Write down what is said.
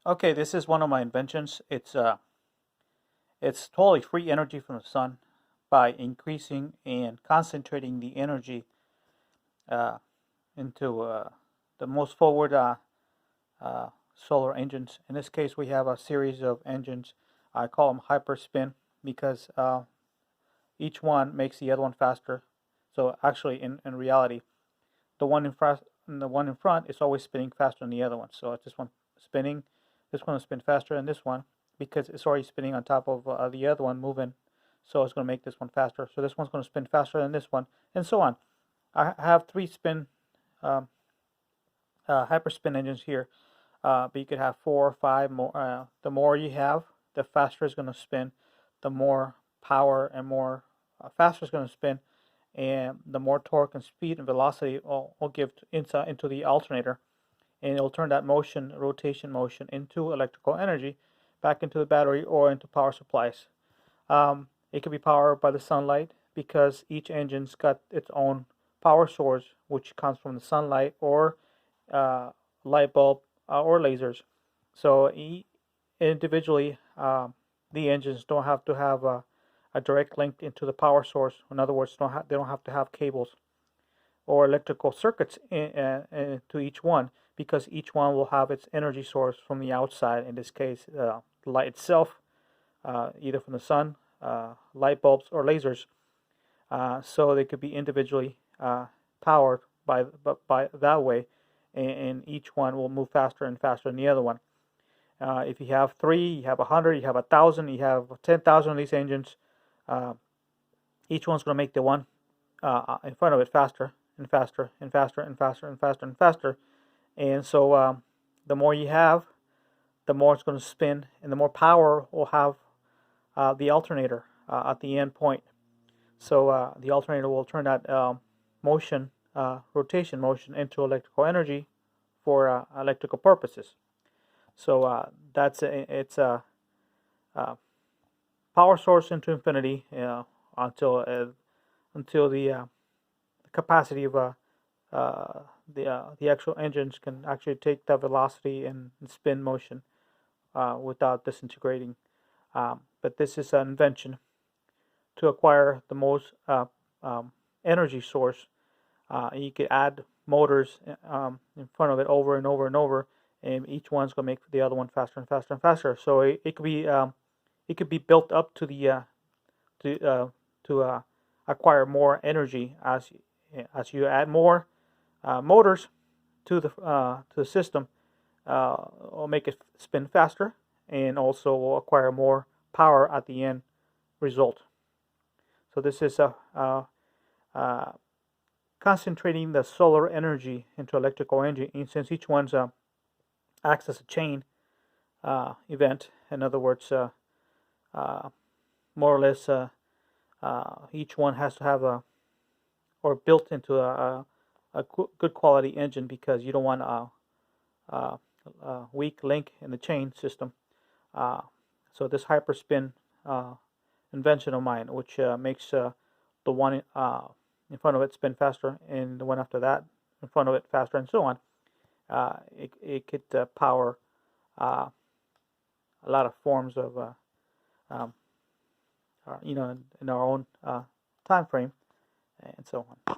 Okay, this is one of my inventions. It's totally free energy from the sun by increasing and concentrating the energy uh, into the most forward solar engines. In this case, we have a series of engines. I call them hyperspin because each one makes the other one faster. So actually, in reality, the one in front is always spinning faster than the other one. So it's this one spinning, this one will spin faster than this one because it's already spinning on top of the other one moving. So it's going to make this one faster. So this one's going to spin faster than this one, and so on. I have three spin um, hyperspin engines here, but you could have four or five more. The more you have, the faster it's going to spin. The more power and more faster it's going to spin, and the more torque and speed and velocity will give into the alternator, and it'll turn that motion, rotation motion, into electrical energy back into the battery or into power supplies. It can be powered by the sunlight because each engine's got its own power source, which comes from the sunlight or uh, light bulb or lasers. So individually, the engines don't have to have a direct link into the power source. In other words, they don't have to have cables or electrical circuits to each one, because each one will have its energy source from the outside. In this case, the light itself, either from the sun, light bulbs, or lasers. So they could be individually powered by that way, and each one will move faster and faster than the other one. If you have three, you have 100, you have 1,000, you have 10,000 of these engines. Uh, each one's going to make the one in front of it faster and faster and faster and faster and faster and faster. And so the more you have, the more it's going to spin, and the more power will have the alternator at the end point. So the alternator will turn that motion, rotation motion, into electrical energy for electrical purposes. So it's a power source into infinity until the capacity of the actual engines can actually take that velocity and spin motion without disintegrating. But this is an invention to acquire the most energy source. You could add motors in front of it over and over and over, and each one's going to make the other one faster and faster and faster. So it could be built up to the to acquire more energy as you add more motors to the system. Will make it spin faster, and also will acquire more power at the end result. So this is concentrating the solar energy into electrical energy, and since each one's acts as a chain event. In other words, more or less, each one has to have or built into a good quality engine, because you don't want a weak link in the chain system. So this hyperspin invention of mine, which makes the one in front of it spin faster, and the one after that in front of it faster, and so on. It could power a lot of forms of, um, in our own time frame, and so on.